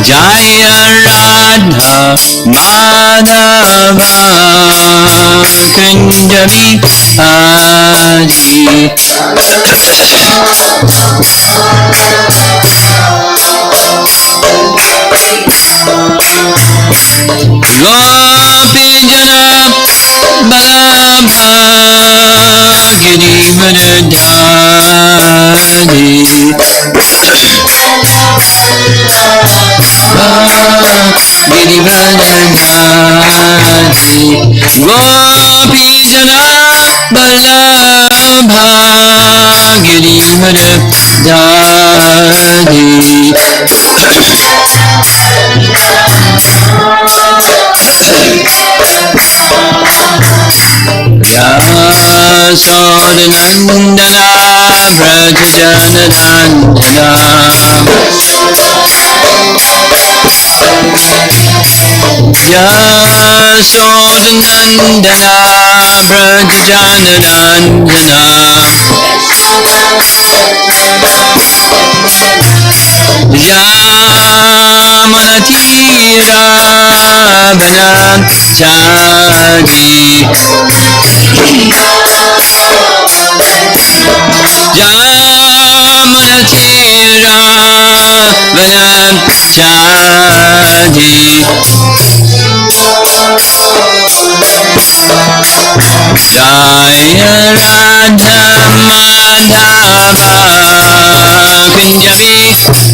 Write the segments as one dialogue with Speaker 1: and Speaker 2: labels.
Speaker 1: Jaya Radha Madhava Kunja Bihari Gopi Jana Balabha Giri Vṛndāvana Giri Vṛndāvana Gopi Jana Balabha Giri Vṛndāvana Yasodhanandana Vrajajanandana Yasodhanandana Vrajajanandana Yamanatira Vanachari Yamanatira Vanachari Jaya Radha Madhava Kunja Bihari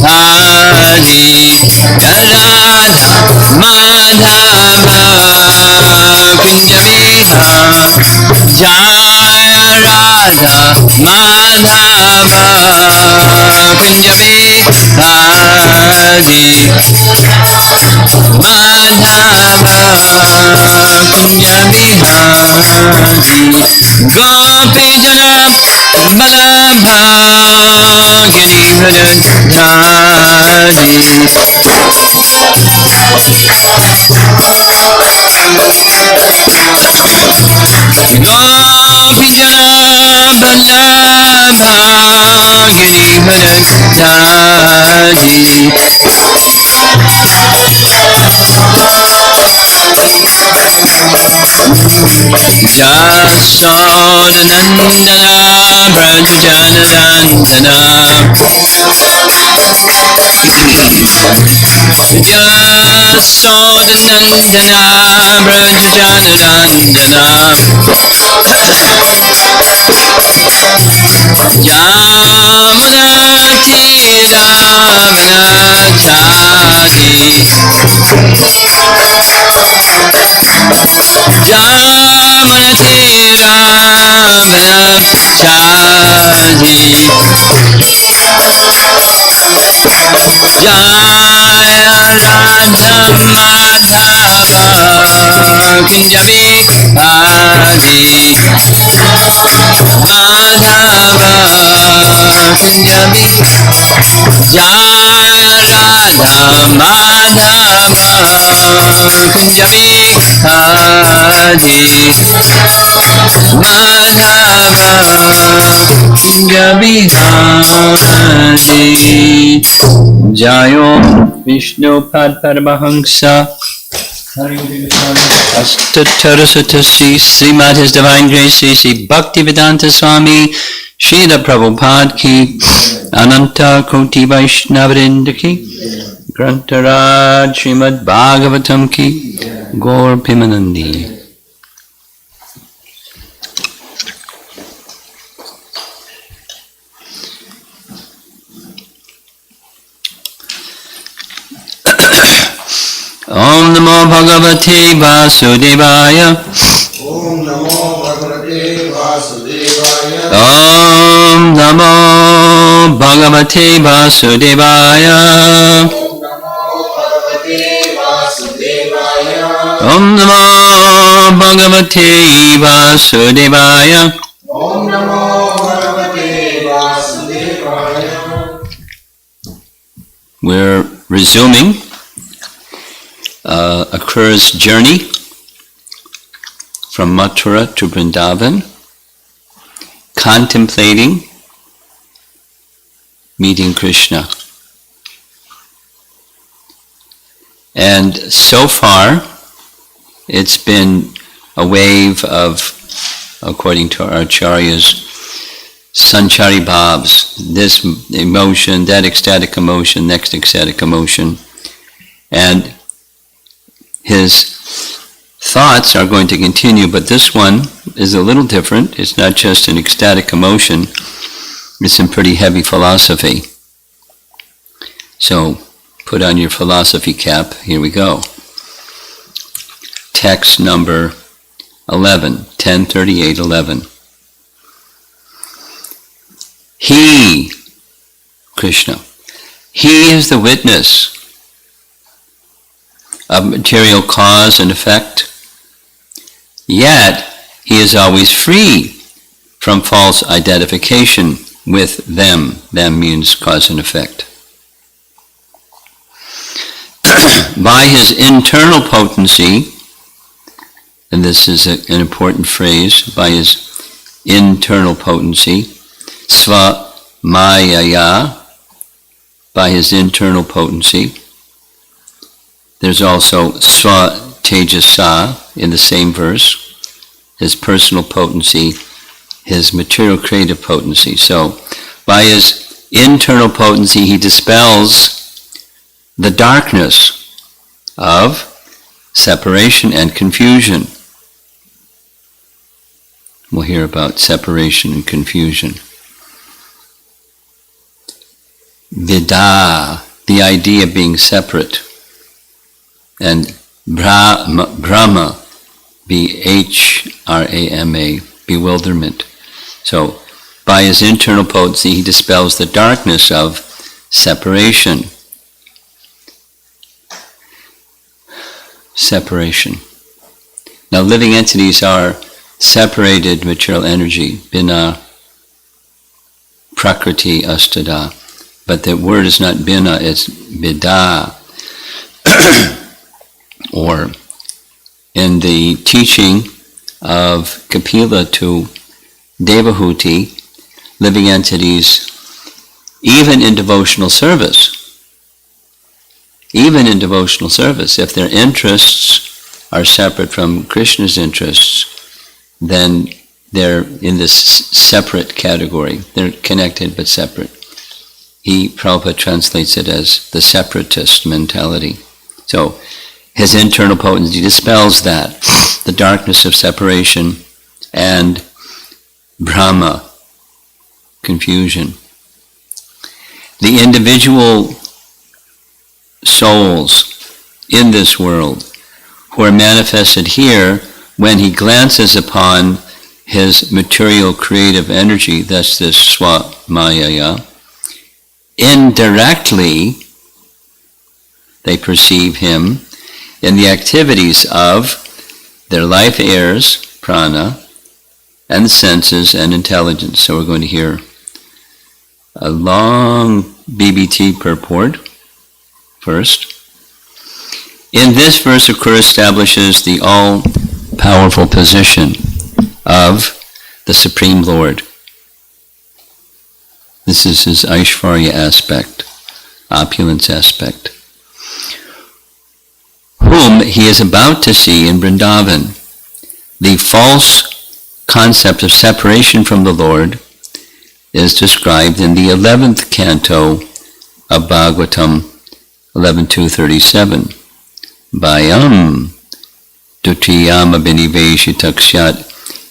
Speaker 1: Radha Madhava Kunja Bihari Jaya Radha Madhava Kunja Bihari Madhava Kunja Bihari Gopi Jana Balabha Giri Vṛndāvana Gopi Jana Balabha Giri Vṛndāvana Yasodhanandana Vrajajanandana Yasodhanandana Vrajajanandana Yamanatira Vanachari Yamanatira Vanachari Jaya Radha Madhava Kunja Bihari Madhava Kunja Bihari Jaya Radha Madhava Kunja Bihari Madhava Kunja Bihari Jayo Vishnu Pad Paramahamsa Astatarasatasi Srimad His Divine Grace Sri Bhaktivedanta Swami Srila Prabhupada Ki Ananta Koti Vaishnavrinda Ki Grantaraj Srimad Bhagavatam Ki Gaur Pimanandi. Om Namo Bhagavate Vasudevaya.
Speaker 2: Om Namo Bhagavate Vasudevaya.
Speaker 1: Om Namo Bhagavate Vasudevaya. Om Namo Bhagavate Vasudevaya.
Speaker 2: Om Namo Bhagavate Vasudevaya.
Speaker 1: We're resuming Akrūra's journey from Mathura to Vṛndāvana, contemplating meeting Krishna. And so far, it's been a wave of, according to our acharyas, sanchari bhavs, this emotion, that ecstatic emotion, next ecstatic emotion. And his thoughts are going to continue, but this one is a little different. It's not just an ecstatic emotion, it's some pretty heavy philosophy. So, put on your philosophy cap, here we go. Text number 11, 1038:11. He, Krishna, he is the witness of material cause and effect, yet he is always free from false identification with them. Them means cause and effect. By his internal potency, and this is an important phrase, by his internal potency, sva-mayaya, by his internal potency. There's also sva-tejasa in the same verse, his personal potency, his material creative potency. So, by his internal potency, he dispels the darkness of separation and confusion. We'll hear about separation and confusion. Vida, the idea of being separate. And Brahma, B-H-R-A-M-A, bewilderment. So, by his internal potency, he dispels the darkness of separation. Separation. Now, living entities are separated material energy, bina, prakriti, astada. But the word is not bina, it's vida. Or in the teaching of Kapila to Devahuti, living entities, even in devotional service, if their interests are separate from Krishna's interests, then they're in this separate category. They're connected but separate. Prabhupada translates it as the separatist mentality. So, his internal potency dispels that, the darkness of separation and Brahma, confusion. The individual souls in this world who are manifested here, when he glances upon his material creative energy, that's this swa-mayaya, indirectly they perceive him in the activities of their life airs, prana, and the senses and intelligence. So we're going to hear a long BBT purport first. In this verse, Akrūra establishes the all-powerful position of the Supreme Lord. This is his Aishvarya aspect, opulence aspect, whom he is about to see in Vṛndāvana. The false concept of separation from the Lord is described in the 11th canto of Bhagavatam 11.2.37. Bhayam dutiyam abhiniveshitakshat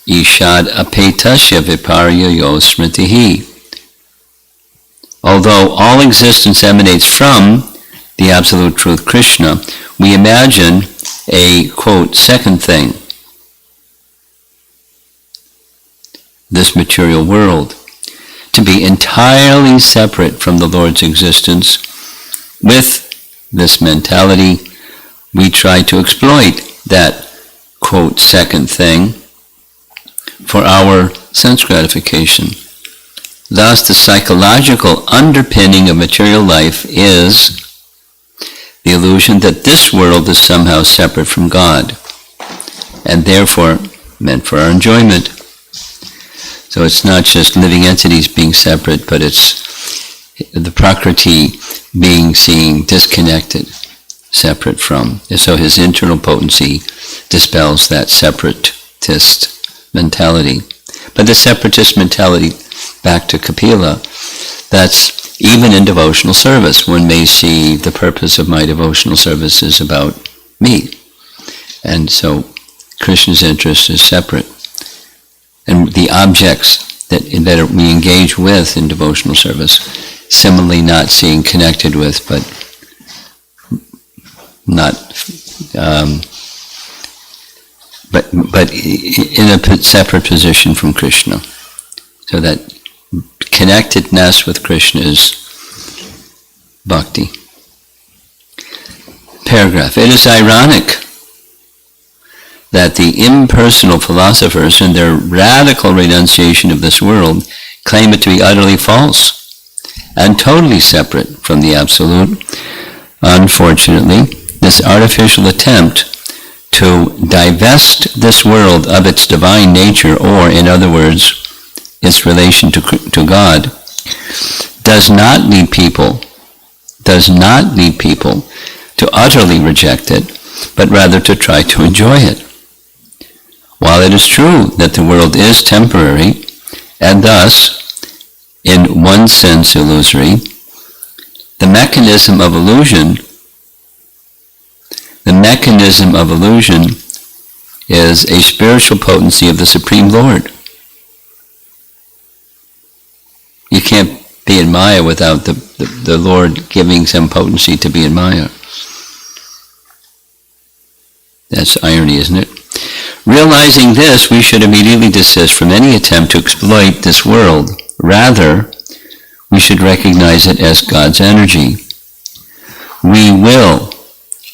Speaker 1: ishad apetasya viparya yo smritihi. Although all existence emanates from the Absolute Truth Krishna, we imagine a, quote, second thing, this material world, to be entirely separate from the Lord's existence. With this mentality, we try to exploit that, quote, second thing for our sense gratification. Thus, the psychological underpinning of material life is the illusion that this world is somehow separate from God, and therefore meant for our enjoyment. So it's not just living entities being separate, but it's the Prakriti being seen disconnected, separate from. So his internal potency dispels that separatist mentality. But the separatist mentality, back to Kapila, that's even in devotional service. One may see the purpose of my devotional service is about me. And so Krishna's interest is separate. And the objects that we engage with in devotional service, similarly not seeing connected with, but not, but in a separate position from Krishna. So that connectedness with Krishna is bhakti. Paragraph. It is ironic that the impersonal philosophers in their radical renunciation of this world claim it to be utterly false and totally separate from the Absolute. Unfortunately, this artificial attempt to divest this world of its divine nature, or in other words, its relation to God, does not lead people to utterly reject it, but rather to try to enjoy it. While it is true that the world is temporary, and thus, in one sense illusory, the mechanism of illusion is a spiritual potency of the Supreme Lord. You can't be in Maya without the Lord giving some potency to be in Maya. That's irony, isn't it? Realizing this, we should immediately desist from any attempt to exploit this world. Rather, we should recognize it as God's energy. We will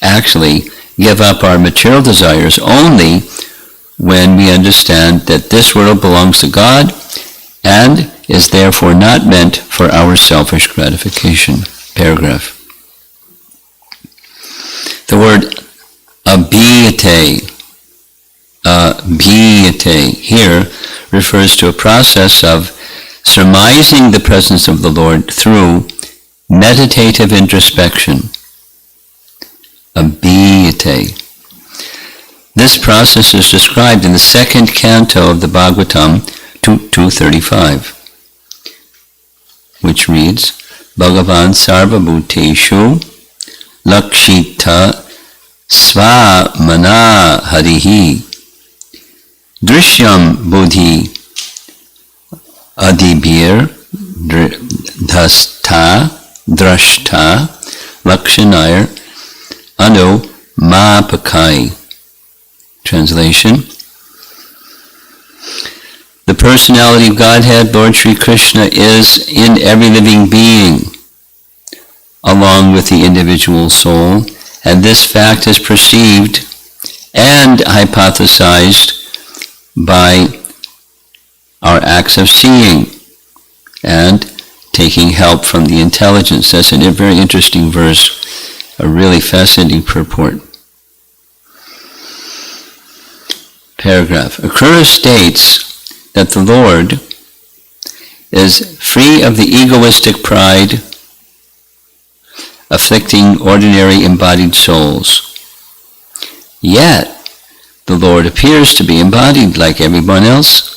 Speaker 1: actually give up our material desires only when we understand that this world belongs to God and is therefore not meant for our selfish gratification. Paragraph. The word abhiyate here refers to a process of surmising the presence of the Lord through meditative introspection. Abhiyate. This process is described in the second canto of the Bhagavatam 2.35, which reads, Bhagavan sarva bhuteshu lakshita svamana harihi drishyam buddhi adibhir drashta lakshanayar anu mapakai. Translation. The personality of Godhead, Lord Sri Krishna, is in every living being, along with the individual soul, and this fact is perceived and hypothesized by our acts of seeing and taking help from the intelligence. That's a very interesting verse, a really fascinating purport. Paragraph. Akrūra states that the Lord is free of the egoistic pride afflicting ordinary embodied souls. Yet, the Lord appears to be embodied like everyone else,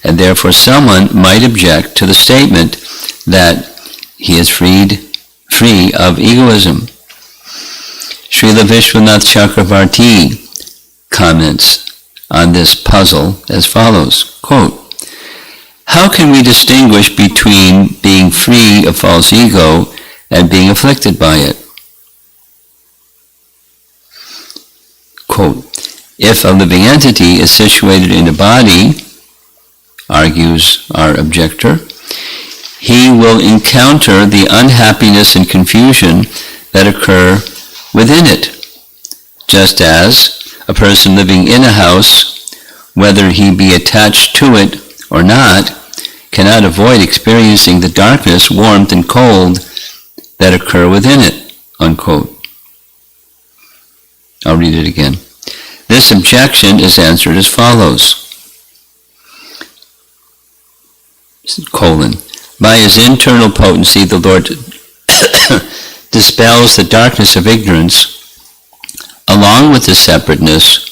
Speaker 1: and therefore someone might object to the statement that he is free of egoism. Srila Vishwanath Chakravarti comments on this puzzle as follows, quote, how can we distinguish between being free of false ego and being afflicted by it? Quote, if a living entity is situated in a body, argues our objector, he will encounter the unhappiness and confusion that occur within it, just as a person living in a house, whether he be attached to it or not, cannot avoid experiencing the darkness, warmth, and cold that occur within it, unquote. I'll read it again. This objection is answered as follows. By his internal potency, the Lord dispels the darkness of ignorance along with the separateness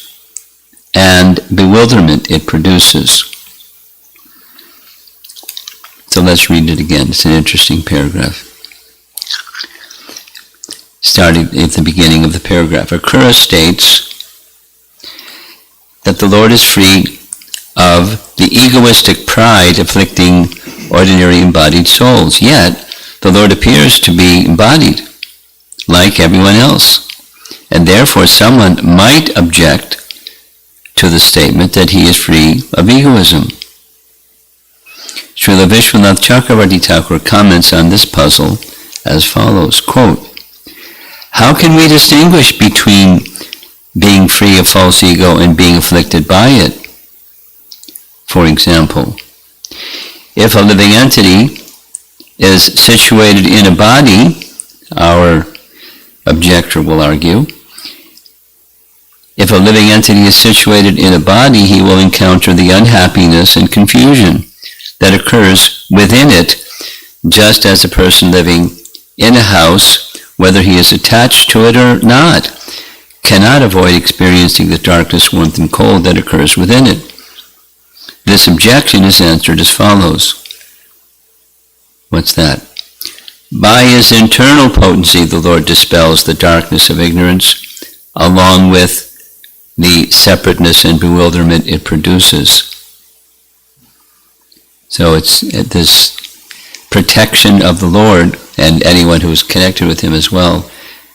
Speaker 1: and bewilderment it produces. So let's read it again. It's an interesting paragraph. Starting at the beginning of the paragraph, Akrūra states that the Lord is free of the egoistic pride afflicting ordinary embodied souls. Yet, the Lord appears to be embodied, like everyone else. And therefore, someone might object to the statement that he is free of egoism. Srila Vishwanath Chakravarti Thakur comments on this puzzle as follows, quote, "How can we distinguish between being free of false ego and being afflicted by it? For example, if a living entity is situated in a body," our objector will argue, "if a living entity is situated in a body, he will encounter the unhappiness and confusion that occurs within it, just as a person living in a house, whether he is attached to it or not, cannot avoid experiencing the darkness, warmth, and cold that occurs within it." This objection is answered as follows. What's that? By his internal potency, the Lord dispels the darkness of ignorance, along with the separateness and bewilderment it produces. So it's this protection of the Lord, and anyone who is connected with him as well,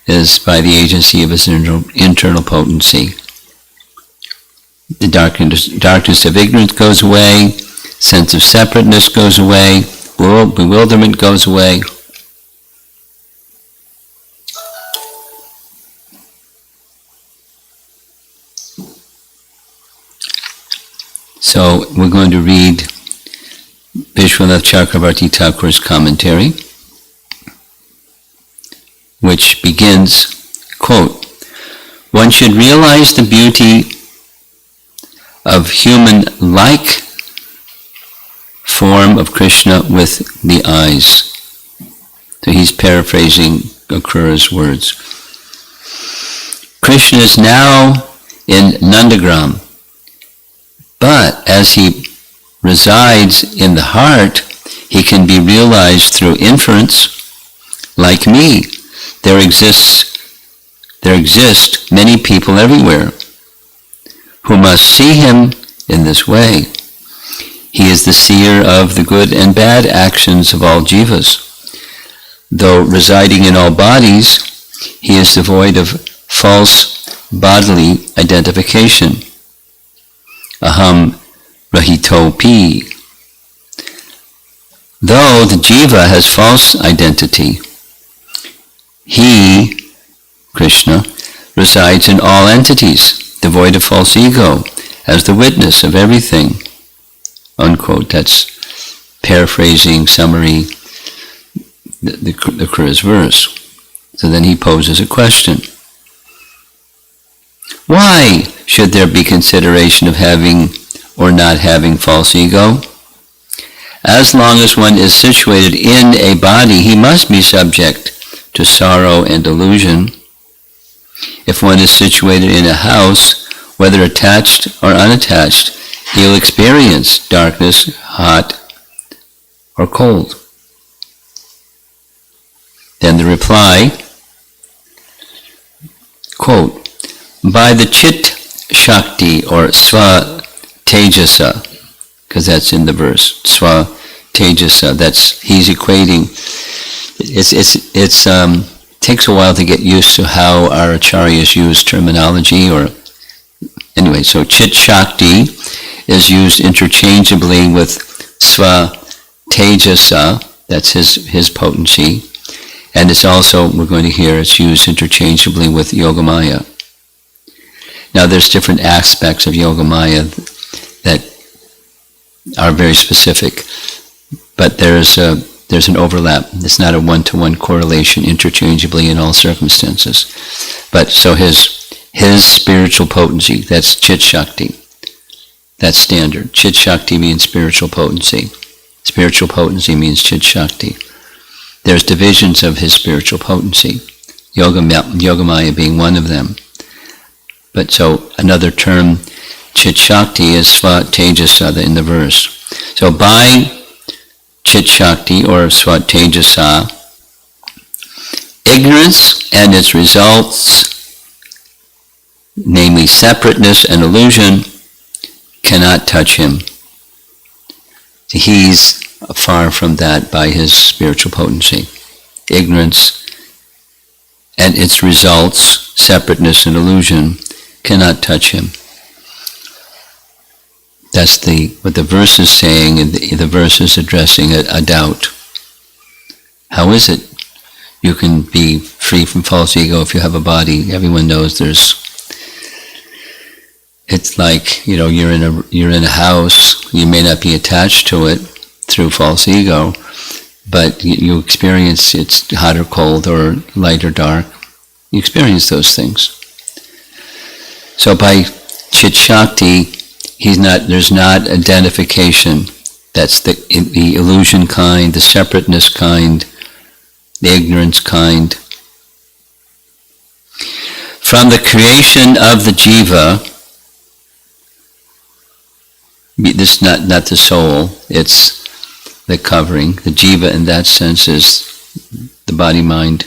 Speaker 1: is by the agency of his internal potency. The darkness of ignorance goes away, sense of separateness goes away, bewilderment goes away. So we're going to read Vishwanath Chakravarti Thakur's commentary, which begins, quote, "One should realize the beauty of human-like form of Krishna with the eyes." So he's paraphrasing Akrūra's words. Krishna is now in Nandagram, but as he resides in the heart, he can be realized through inference, like me. There exist many people everywhere who must see him in this way. He is the seer of the good and bad actions of all jivas. Though residing in all bodies, he is devoid of false bodily identification. Aham rahitopi. Though the jiva has false identity, he, Krishna, resides in all entities, devoid of false ego, as the witness of everything. Unquote. That's paraphrasing, summary, the Akrūra's verse. So then he poses a question. Why should there be consideration of having or not having false ego? As long as one is situated in a body, he must be subject to sorrow and delusion. If one is situated in a house, whether attached or unattached, he'll experience darkness, hot or cold. Then the reply, quote, "By the Chit Shakti or Sva Tejasa," because that's in the verse, Sva Tejasa, that's, he's equating, it takes a while to get used to how our acharyas use terminology, or anyway, so Chit Shakti is used interchangeably with Sva Tejasa, that's his potency, and it's also, we're going to hear, it's used interchangeably with Yogamaya. Now there's different aspects of Yogamaya that are very specific, but there's an overlap. It's not a one-to-one correlation interchangeably in all circumstances. But so his spiritual potency, that's Chit Shakti. That's standard. Chit Shakti means spiritual potency. Spiritual potency means Chit Shakti. There's divisions of his spiritual potency, Yogamaya being one of them. But so another term, Chit Shakti, is Svat Tejasa in the verse. So by Chit Shakti or Svat Tejasa, ignorance and its results, namely separateness and illusion, cannot touch him. He's far from that by his spiritual potency. Ignorance and its results, separateness and illusion, cannot touch him. That's what the verse is saying, and the verse is addressing a doubt. How is it you can be free from false ego if you have a body? Everyone knows it's like, you're in a house, you may not be attached to it through false ego, but you experience it's hot or cold or light or dark. You experience those things. So by Chit Shakti, there's not identification. That's the illusion kind, the separateness kind, the ignorance kind. From the creation of the jiva, this is not the soul, it's the covering. The jiva in that sense is the body-mind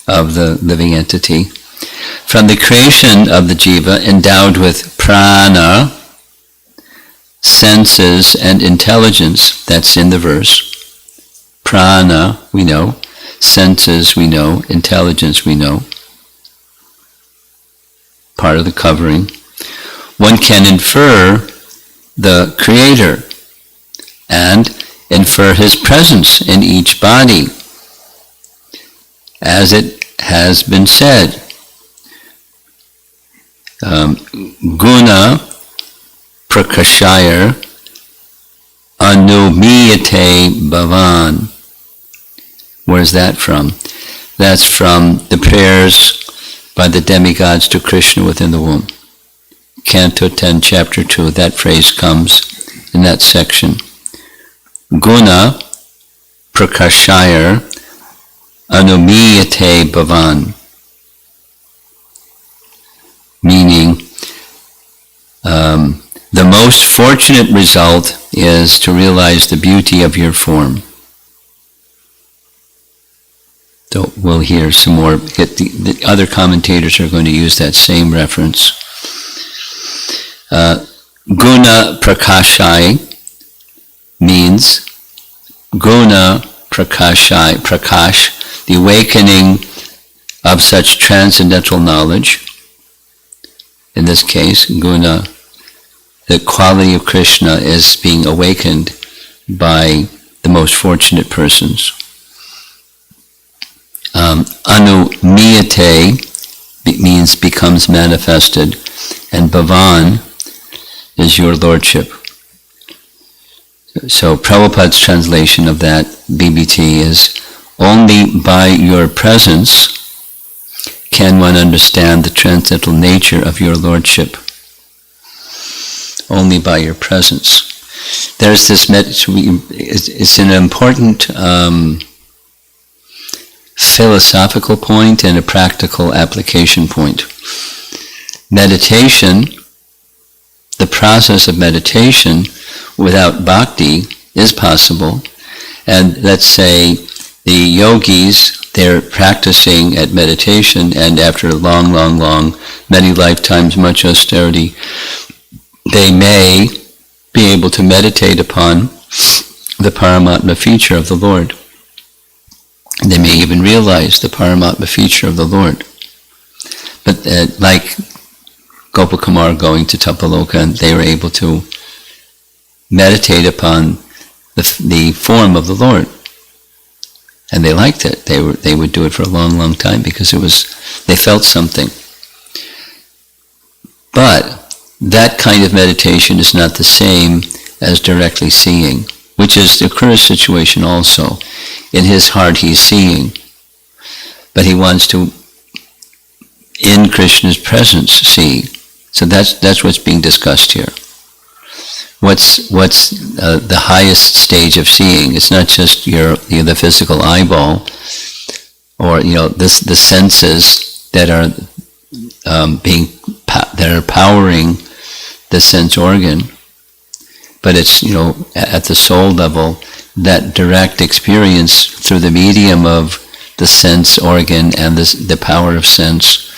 Speaker 1: of the living entity. From the creation of the jiva, endowed with prana, senses and intelligence, that's in the verse. Prana, we know. Senses, we know. Intelligence, we know. Part of the covering. One can infer the Creator and infer His presence in each body, as it has been said. Guna prakashayar anumiyate bhavan. Where's that from? That's from the prayers by the demigods to Krishna within the womb. Canto 10, Chapter 2, that phrase comes in that section. Guna prakashayar anumiyate bhavan. Meaning, the most fortunate result is to realize the beauty of your form. So we'll hear some more. The other commentators are going to use that same reference. Guna prakashai means guna prakashai, prakash, the awakening of such transcendental knowledge. In this case, guna, the quality of Krishna is being awakened by the most fortunate persons. Anumiyate means becomes manifested, and bhavan is your lordship. So Prabhupada's translation of that BBT is, only by your presence can one understand the transcendental nature of your lordship. Only by your presence. There's this, it's an important philosophical point and a practical application point. Meditation, the process of meditation without bhakti is possible. And let's say the yogis, they're practicing at meditation, and after long, many lifetimes, much austerity, they may be able to meditate upon the Paramatma feature of the Lord. They may even realize the Paramatma feature of the Lord. But like Gopakumar going to Tapaloka, and they were able to meditate upon the form of the Lord. And they liked it. They would do it for a long time because they felt something. But that kind of meditation is not the same as directly seeing, which is the Akrūra situation also. In his heart he's seeing, but he wants to, in Krishna's presence, see. So that's what's being discussed here. what's the highest stage of seeing. It's not just the physical eyeball, or the senses that are powering the sense organ, but it's at the soul level, that direct experience through the medium of the sense organ and the power of sense.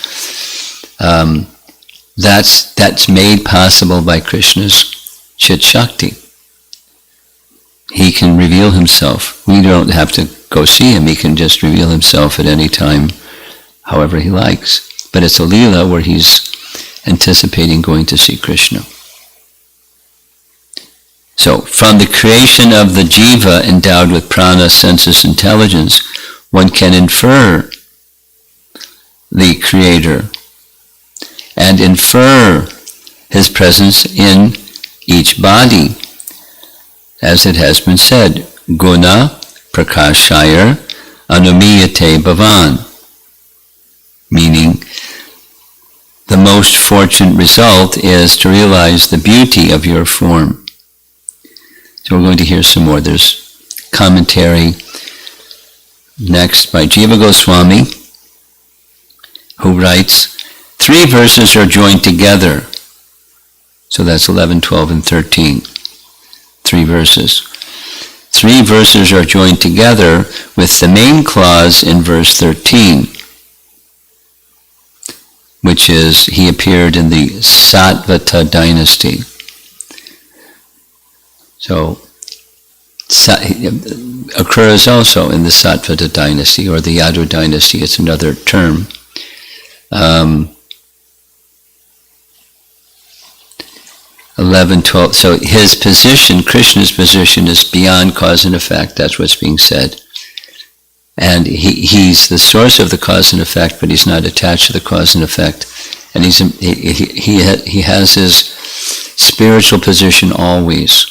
Speaker 1: That's made possible by Krishna's Chit Shakti. He can reveal himself. We don't have to go see him. He can just reveal himself at any time, however he likes. But it's a Leela where he's anticipating going to see Krishna. So, from the creation of the jiva endowed with prana, sensus, intelligence, one can infer the Creator and infer his presence in each body. As it has been said, guna prakashayar anumiyate bhavan, meaning the most fortunate result is to realize the beauty of your form. So we're going to hear some more. There's commentary next by Jiva Goswami, who writes, 3 verses are joined together. So that's 11, 12, and 13. 3 verses. 3 verses are joined together with the main clause in verse 13, which is, he appeared in the Satvata dynasty. So, Akrūra is also in the Satvata dynasty, or the Yadu dynasty. It's another term. 11, 12. So his position, Krishna's position, is beyond cause and effect. That's what's being said. And he's the source of the cause and effect, but he's not attached to the cause and effect. And he has his spiritual position always,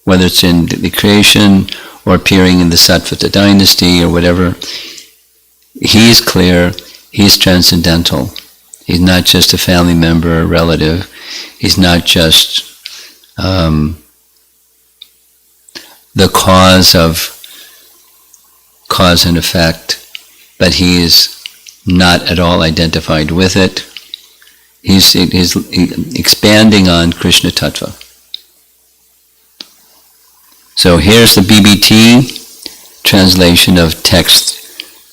Speaker 1: whether it's in the creation or appearing in the Satvata dynasty or whatever. He's clear. He's transcendental. He's not just a family member or relative. He's not just the cause of cause and effect, but he is not at all identified with it. He's expanding on Krishna Tattva. So here's the BBT translation of text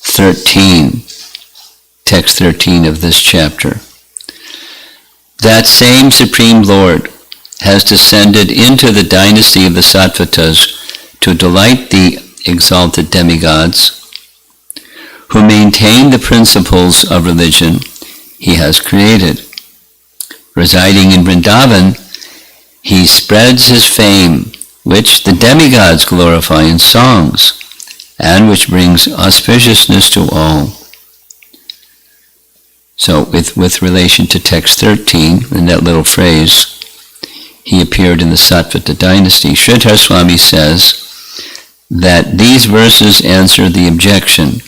Speaker 1: 13 of this chapter. That same Supreme Lord has descended into the dynasty of the Sattvatas to delight the exalted demigods who maintain the principles of religion he has created. Residing in Vṛndāvana, he spreads his fame, which the demigods glorify in songs, and which brings auspiciousness to all. So with relation to text 13, in that little phrase, he appeared in the Satvata dynasty, Sridhar Swami says that these verses answer the objection.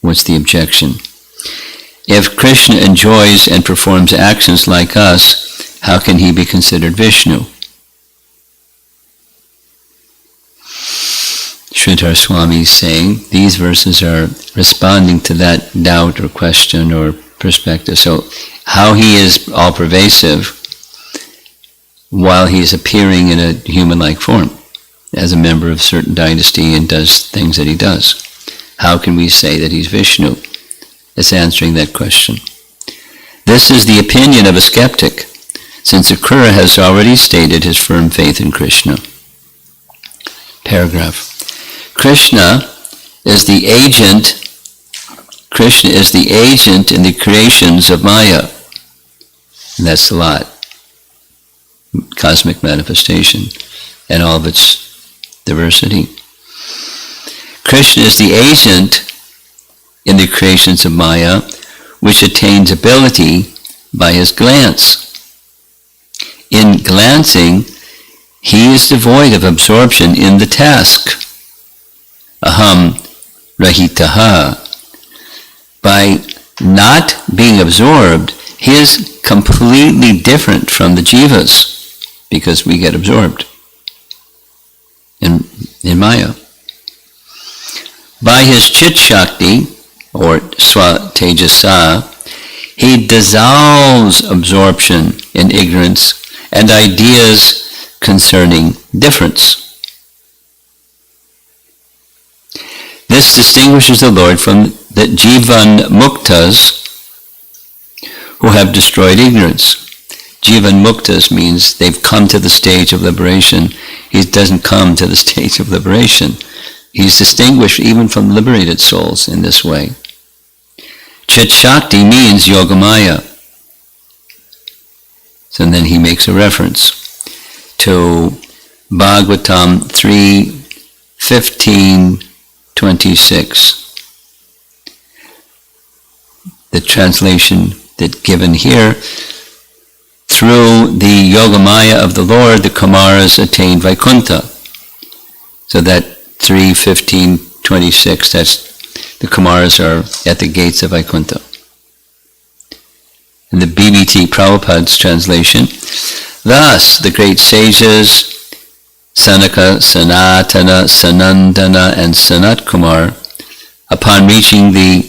Speaker 1: What's the objection? If Krishna enjoys and performs actions like us, how can he be considered Vishnu? Sridhar Swami is saying these verses are responding to that doubt or question or perspective. So how he is all-pervasive while he is appearing in a human-like form as a member of a certain dynasty and does things that he does. How can we say that he's Vishnu? It's answering that question. This is the opinion of a skeptic, since Akrūra has already stated his firm faith in Krishna. Paragraph. Krishna is the agent in the creations of Maya. And that's the lot. Cosmic manifestation and all of its diversity. Krishna is the agent in the creations of Maya, which attains ability by his glance. In glancing, he is devoid of absorption in the task. Aham rahitaha. By not being absorbed, he is completely different from the jivas. because we get absorbed in Maya. By his Chit Shakti, or Swa Tejasa, he dissolves absorption in ignorance and ideas concerning difference. This distinguishes the Lord from the Jivan Muktas who have destroyed ignorance. Jivan Muktas means they've come to the stage of liberation. He doesn't come to the stage of liberation. He's distinguished even from liberated souls in this way. Chit Shakti means Yogamaya. So then he makes a reference to Bhagavatam 3:15-26. The translation that given here, through the Yogamaya of the Lord, the Kumaras attained Vaikuntha. So that 3:15-26, that's the Kumaras are at the gates of Vaikuntha. In the BBT Prabhupada's translation, thus the great sages Sanaka, Sanatana, Sanandana, and Sanat Kumar, upon reaching the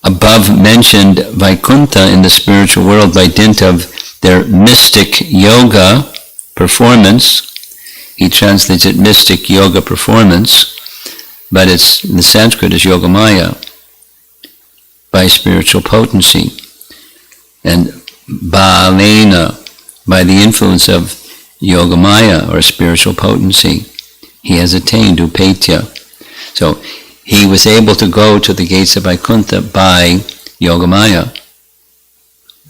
Speaker 1: above-mentioned Vaikuntha in the spiritual world by dint of their mystic yoga performance, he translates it mystic yoga performance, but it's in the Sanskrit is Yogamaya, by spiritual potency. And Bālena, by the influence of Yogamaya, or spiritual potency, he has attained Upetya. So he was able to go to the gates of Vaikuntha by Yogamaya,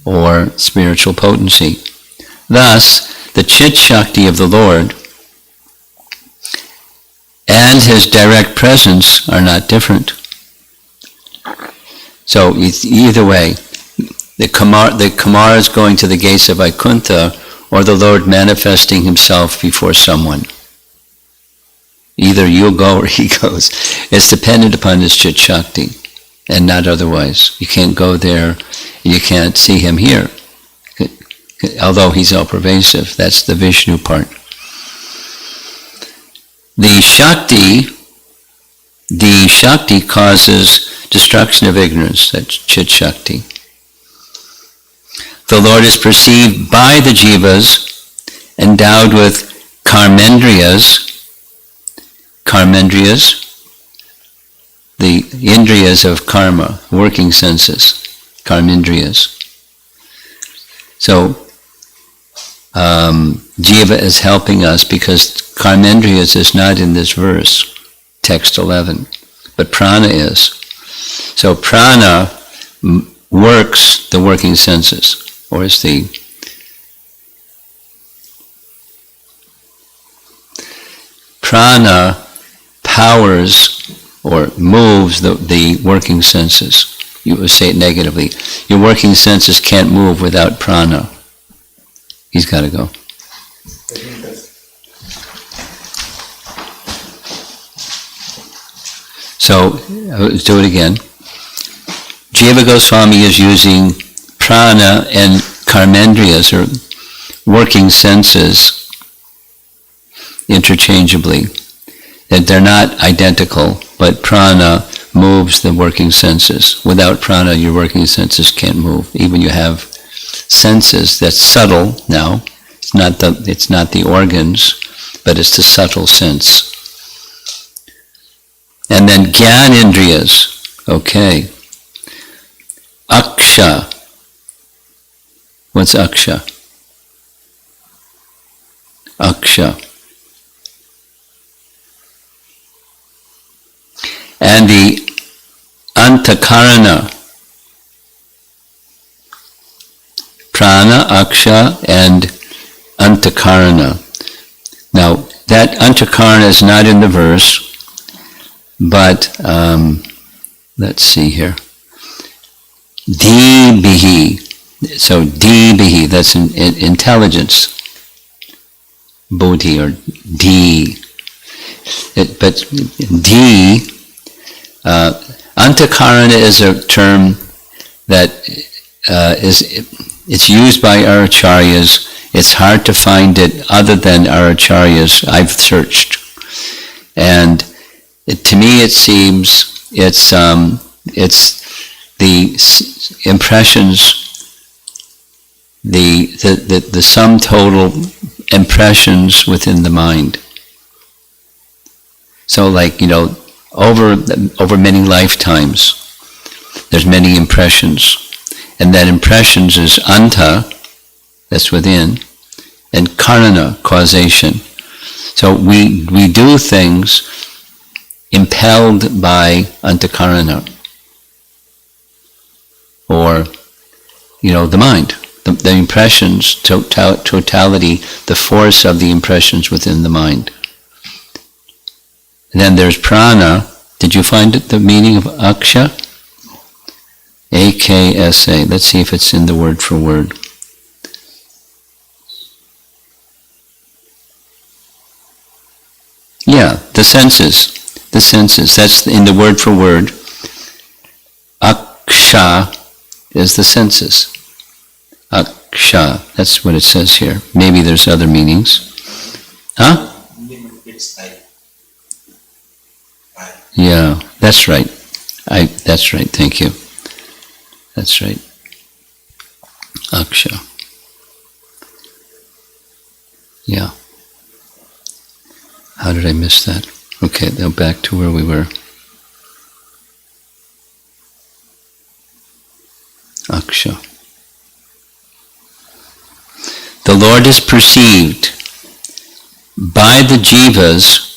Speaker 1: or spiritual potency. Thus, the Chit Shakti of the Lord and his direct presence are not different. So either way, the Kumaras going to the gates of Vaikuntha, or the Lord manifesting himself before someone. Either you go or he goes. It's dependent upon his Chit Shakti, and not otherwise. You can't go there, and you can't see him here. Although he's all pervasive, that's the Vishnu part. The Shakti causes destruction of ignorance, that's Chit Shakti. The Lord is perceived by the jivas endowed with karmendriyas, the indriyas of karma, working senses, karmendriyas. So, jiva is helping us because karmendriyas is not in this verse, text 11, but prana is. So prana works the working senses, or is the prana powers or moves the working senses. You would say it negatively. Your working senses can't move without prana. He's got to go. So, let's do it again. Jiva Goswami is using prana and karmendriyas, or working senses, interchangeably. That they're not identical, but prana moves the working senses. Without prana, your working senses can't move. Even you have senses that's subtle now. It's not the organs, but it's the subtle sense. And then Gyanendriyas, okay. Aksha. What's Aksha? Aksha. And the Antakarana. Prana, Aksha, and Antakarana. Now, that Antakarana is not in the verse, but let's see here. Dībihi. So Dībihi, that's intelligence. Bodhi, or D. But D, Antakarana is a term that it's used by our acharyas It's hard to find it other than our acharyas. I've searched. And to me it seems it's the impressions, the sum total impressions within the mind. So like, over many lifetimes, there's many impressions. And that impressions is anta, that's within, and karana, causation. So we do things impelled by antakarana, or, the mind. The impressions, totality, the force of the impressions within the mind. And then there's prana. Did you find it, the meaning of aksha? A-K-S-A. Let's see if it's in the word for word. Yeah, the senses. The senses. That's in the word for word. Aksha is the senses. Aksha. That's what it says here. Maybe there's other meanings. Huh? Yeah, that's right. That's right, thank you. That's right. Aksha. Yeah. How did I miss that? Okay, now back to where we were. Aksha. The Lord is perceived by the jivas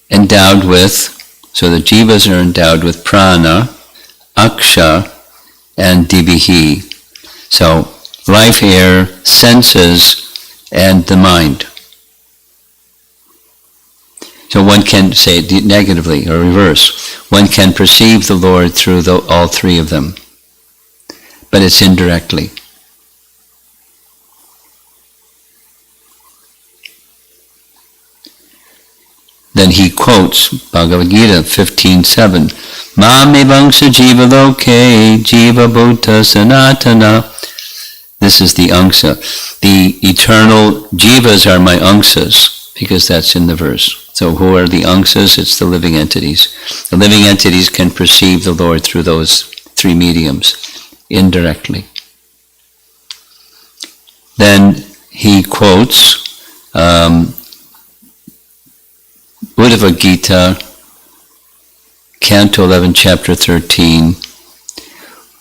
Speaker 1: endowed with, so the jivas are endowed with prana, aksha, and divihi. So, life, air, senses, and the mind. So one can say it negatively or reverse. One can perceive the Lord through all three of them, but it's indirectly. Then he quotes Bhagavad Gita 15:7. Mame vangsa jiva loke jiva bhuta sanatana. This is the angsa. The eternal jivas are my angsas, because that's in the verse. So who are the angsas? It's the living entities. The living entities can perceive the Lord through those three mediums, indirectly. Then he quotes Uddhava Gita, Canto 11, Chapter 13,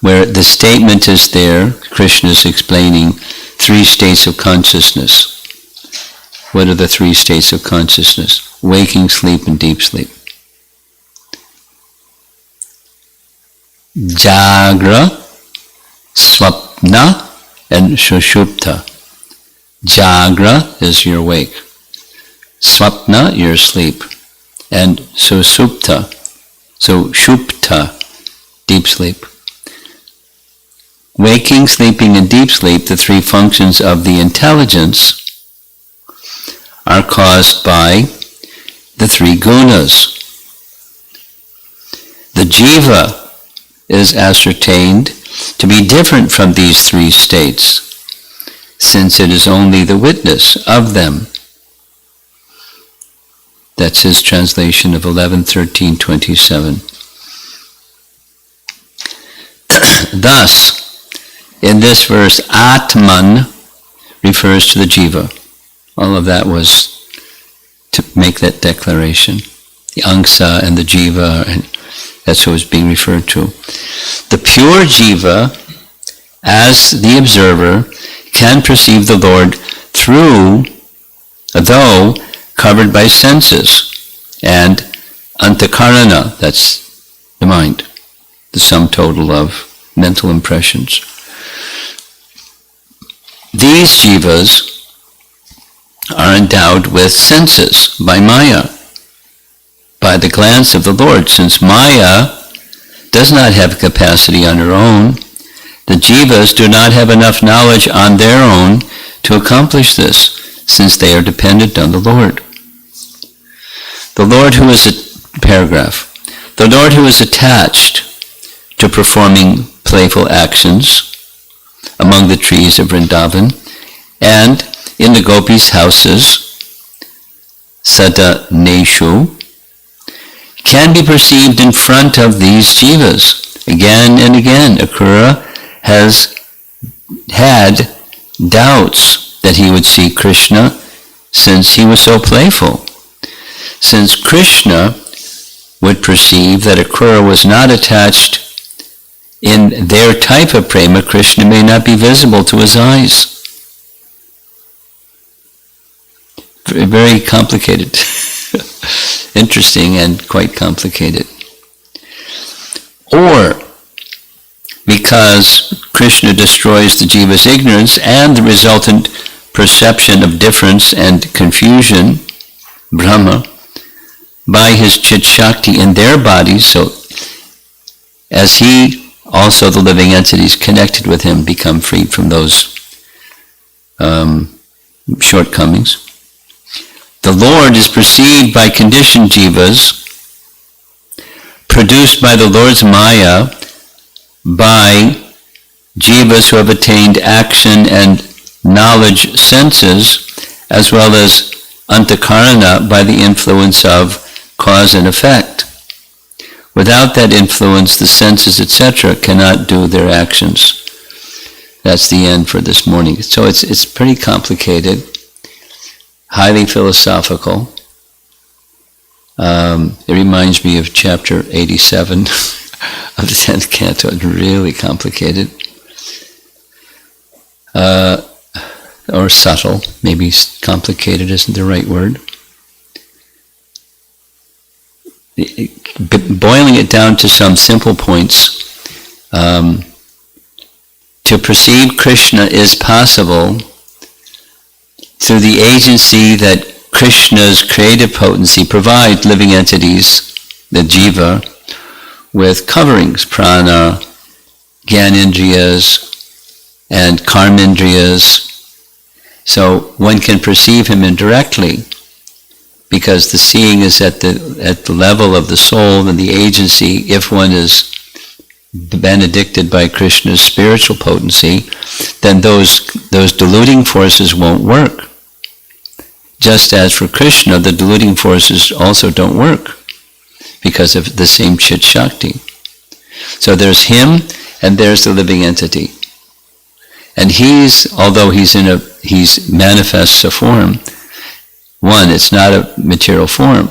Speaker 1: where the statement is there, Krishna is explaining three states of consciousness. What are the three states of consciousness? Waking, sleep, and deep sleep. Jagra, Swapna, and Sushupta. Jagra is your wake. Swapna, your sleep. And Sushupta, deep sleep. Waking, sleeping, and deep sleep, the three functions of the intelligence, are caused by the three gunas. The jiva is ascertained to be different from these three states, since it is only the witness of them. That's his translation of 11:13:27. Thus, in this verse, Atman refers to the jiva. All of that was to make that declaration. The angsa and the jiva, and that's what was being referred to. The pure jiva, as the observer, can perceive the Lord through, though covered by senses, and antakarana, that's the mind, the sum total of mental impressions. These jivas are endowed with senses by Maya, by the glance of the Lord. Since Maya does not have capacity on her own, the jivas do not have enough knowledge on their own to accomplish this, since they are dependent on the Lord. The Lord who is the Lord who is attached to performing playful actions among the trees of Vṛndāvana And in the gopis' houses, sadaneshu, can be perceived in front of these jivas. Again and again, Akrūra has had doubts that he would see Krishna since he was so playful. Since Krishna would perceive that Akrūra was not attached in their type of prema, Krishna may not be visible to his eyes. Very complicated. Interesting and quite complicated. Or because Krishna destroys the jiva's ignorance and the resultant perception of difference and confusion, Brahma, by his chit shakti in their bodies, so as he, also the living entities connected with him, become freed from those shortcomings. The Lord is perceived by conditioned jivas, produced by the Lord's Maya, by jivas who have attained action and knowledge senses, as well as antakarana by the influence of cause and effect. Without that influence, the senses, etc., cannot do their actions. That's the end for this morning. So it's pretty complicated, highly philosophical. It reminds me of chapter 87 of the 10th canto. It's really complicated. Or subtle. Maybe complicated isn't the right word. Boiling it down to some simple points, to perceive Krishna is possible through the agency that Krishna's creative potency provides living entities, the jiva, with coverings, prana, gyanendriyas, and karmendriyas. So one can perceive him indirectly, because the seeing is at the level of the soul and the agency. If one is benedicted by Krishna's spiritual potency, then those deluding forces won't work. Just as for Krishna, the deluding forces also don't work because of the same chit shakti. So there's him and there's the living entity. And although he's manifests a form, one, it's not a material form.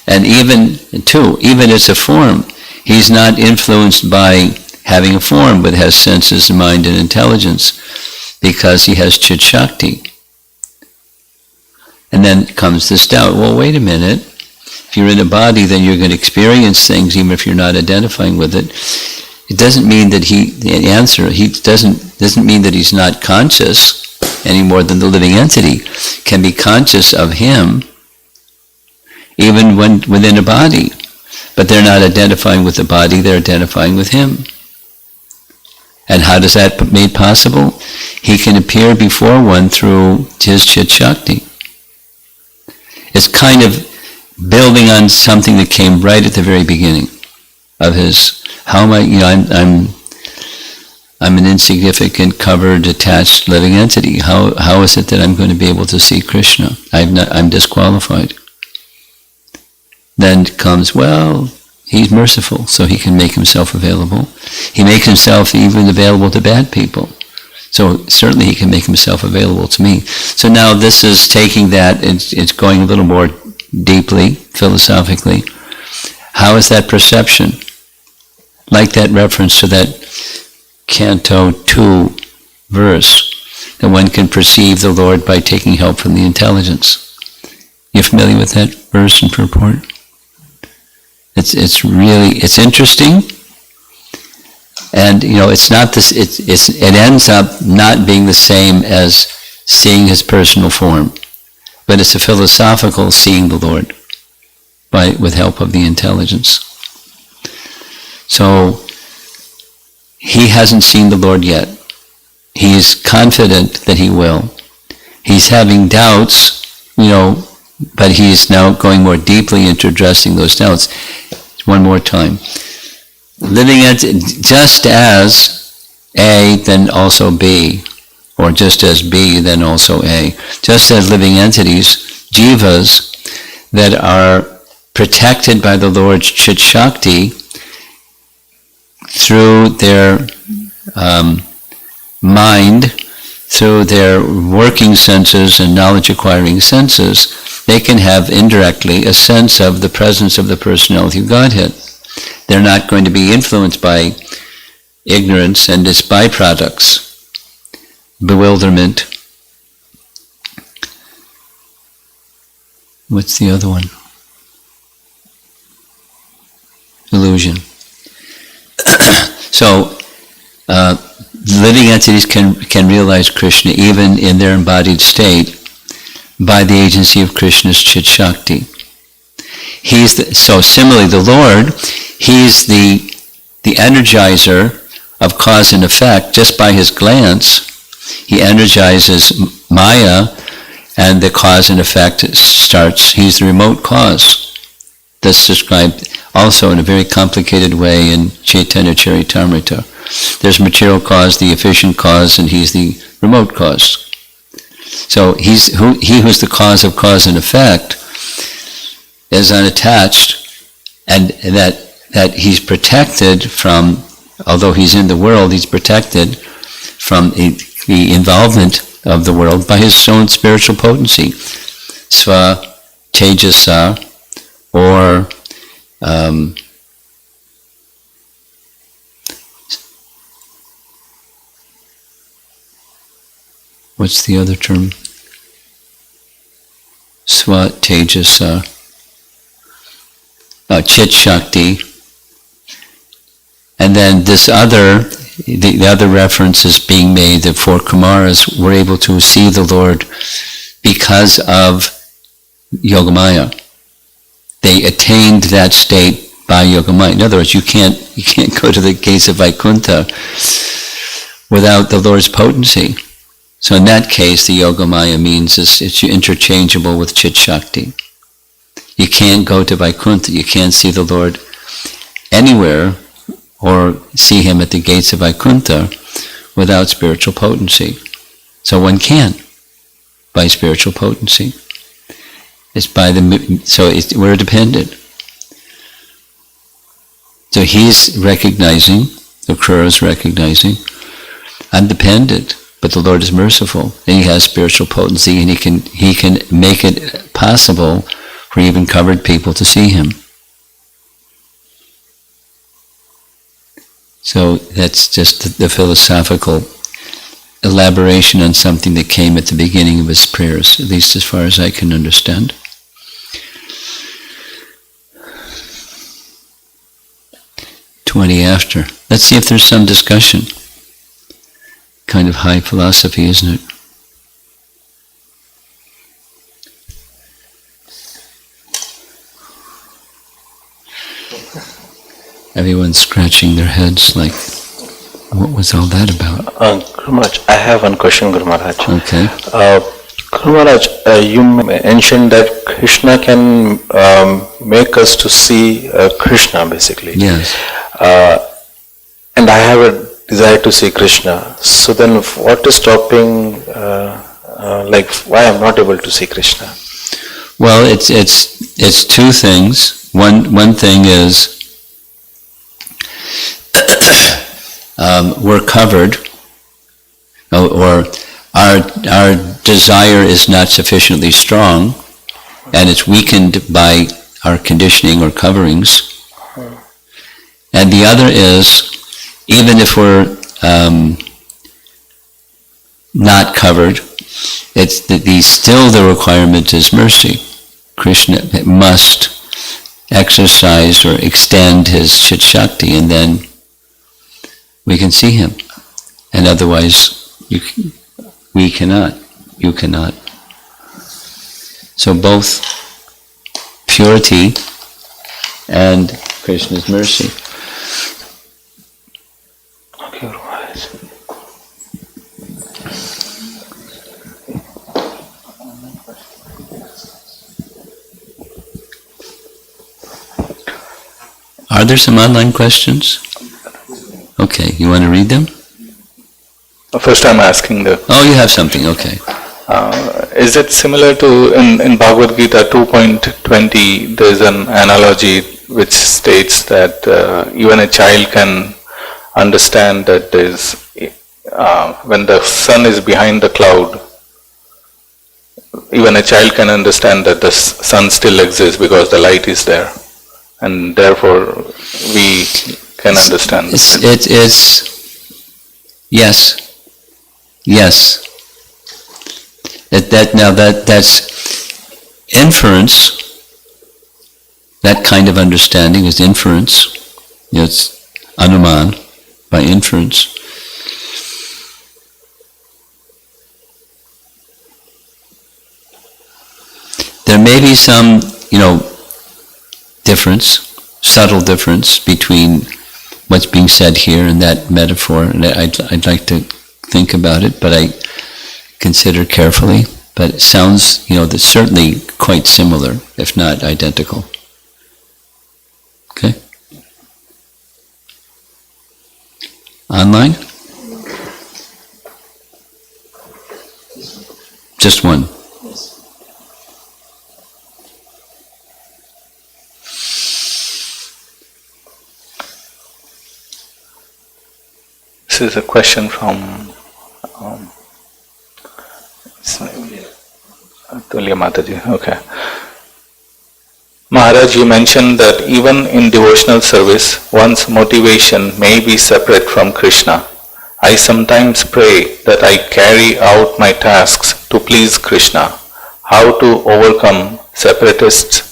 Speaker 1: And even it's a form, he's not influenced by having a form, but has senses, mind, and intelligence, because he has chit shakti. And then comes this doubt, well, wait a minute, if you're in a body, then you're going to experience things even if you're not identifying with it. It doesn't mean that doesn't mean that he's not conscious any more than the living entity can be conscious of him even when within a body. But they're not identifying with the body, they're identifying with him. And how does that be made possible? He can appear before one through his chit shakti. It's kind of building on something that came right at the very beginning of his, how am I, I'm an insignificant, covered, attached living entity. How is it that I'm going to be able to see Krishna? I'm disqualified. Then comes, well, he's merciful, so he can make himself available. He makes himself even available to bad people. So certainly he can make himself available to me. So now this is taking that, it's going a little more deeply, philosophically. How is that perception? Like that reference to that Canto 2 verse, that one can perceive the Lord by taking help from the intelligence. You familiar with that verse and purport? It's interesting, and it's not this. It ends up not being the same as seeing his personal form, but it's a philosophical seeing the Lord with help of the intelligence. So he hasn't seen the Lord yet. He is confident that he will. He's having doubts, but he's now going more deeply into addressing those doubts. One more time. Living just as A, then also B. or just as B, then also A. Just as living entities, jivas, that are protected by the Lord's Chit Shakti through their mind, through their working senses and knowledge-acquiring senses, they can have indirectly a sense of the presence of the personality of Godhead. They're not going to be influenced by ignorance and its byproducts, bewilderment. What's the other one? Illusion. So, living entities can realize Krishna even in their embodied state by the agency of Krishna's Chit Shakti. So similarly, the Lord, He's the energizer of cause and effect. Just by His glance, He energizes Maya, and the cause and effect starts. He's the remote cause. That's described also in a very complicated way in Chaitanya Charitamrita. There's material cause, the efficient cause, and He's the remote cause. So He who's the cause of cause and effect is unattached, and that He's protected from, although He's in the world, He's protected from the involvement of the world by His own spiritual potency. Sva, Tejasa, or what's the other term? Sva, Tejasa, Chit Shakti, and then this other, the other reference is being made that four Kumaras were able to see the Lord because of Yogamaya. They attained that state by Yogamaya. In other words, you can't go to the gates of Vaikuntha without the Lord's potency. So in that case, the Yogamaya means it's interchangeable with Chit Shakti. You can't go to Vaikuntha, you can't see the Lord anywhere or see Him at the gates of Vaikuntha without spiritual potency. So one can, by spiritual potency. It's by we're dependent. So He's recognizing, Akrūra is recognizing, I'm dependent, but the Lord is merciful, and He has spiritual potency, and He can make it possible for even covered people to see Him. So that's just the philosophical elaboration on something that came at the beginning of his prayers, at least as far as I can understand. After. Let's see if there's some discussion. Kind of high philosophy, isn't it? Everyone's scratching their heads like, what was all that about?
Speaker 3: Guru Maharaj, I have one question, Guru Maharaj.
Speaker 1: Okay.
Speaker 3: Guru Maharaj, you mentioned that Krishna can make us to see Krishna, basically.
Speaker 1: Yes.
Speaker 3: And I have a desire to see Krishna. So then what is stopping, why I'm not able to see Krishna?
Speaker 1: Well, it's two things. One thing is we're covered, or our desire is not sufficiently strong, and it's weakened by our conditioning or coverings. And the other is, even if we're not covered, it's still the requirement is mercy. Krishna must exercise or extend His Chit Shakti, and then we can see Him. And otherwise, we cannot. You cannot. So both purity and Krishna's mercy.
Speaker 3: Okay, Guru Maharaj.
Speaker 1: Are there some online questions? Okay, you want to read them?
Speaker 3: First I'm asking the,
Speaker 1: Oh, you have something, okay.
Speaker 3: is it similar to in Bhagavad Gita 2.20, there is an analogy which states that even a child can understand that there is, when the sun is behind the cloud, even a child can understand that the sun still exists because the light is there, and therefore we can understand.
Speaker 1: It's yes. That's inference. That kind of understanding is inference. It's anuman, by inference. There may be some, difference, subtle difference between what's being said here and that metaphor, and I'd like to think about it, but I consider carefully. But it sounds, that's certainly quite similar, if not identical. Okay? Online? Just one.
Speaker 3: This is a question from Tulya Mataji. Okay. Maharaj, you mentioned that even in devotional service, one's motivation may be separate from Krishna. I sometimes pray that I carry out my tasks to please Krishna. How to overcome separatist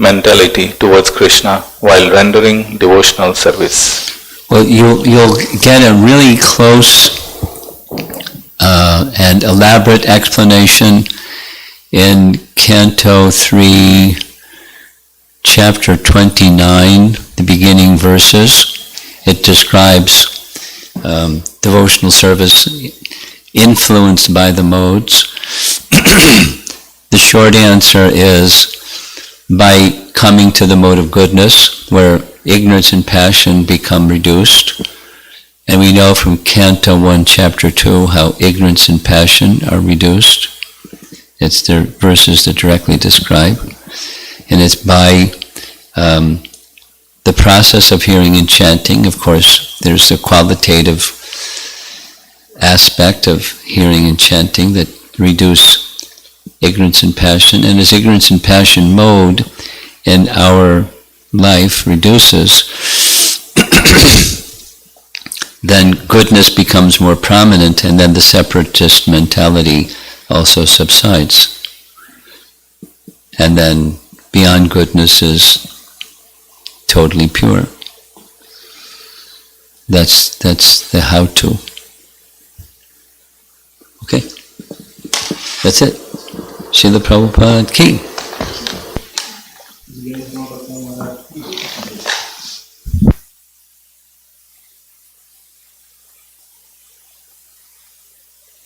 Speaker 3: mentality towards Krishna while rendering devotional service?
Speaker 1: Well, you'll get a really close and elaborate explanation in Canto 3, Chapter 29, the beginning verses. It describes devotional service influenced by the modes. The short answer is by coming to the mode of goodness, where ignorance and passion become reduced. And we know from Canto 1, Chapter 2, how ignorance and passion are reduced. It's the verses that directly describe. And it's by the process of hearing and chanting. Of course, there's the qualitative aspect of hearing and chanting that reduce ignorance and passion. And as ignorance and passion mode in our life reduces, then goodness becomes more prominent, and then the separatist mentality also subsides. And then beyond goodness is totally pure. That's the how-to. Okay? That's it. Srila Prabhupada ki.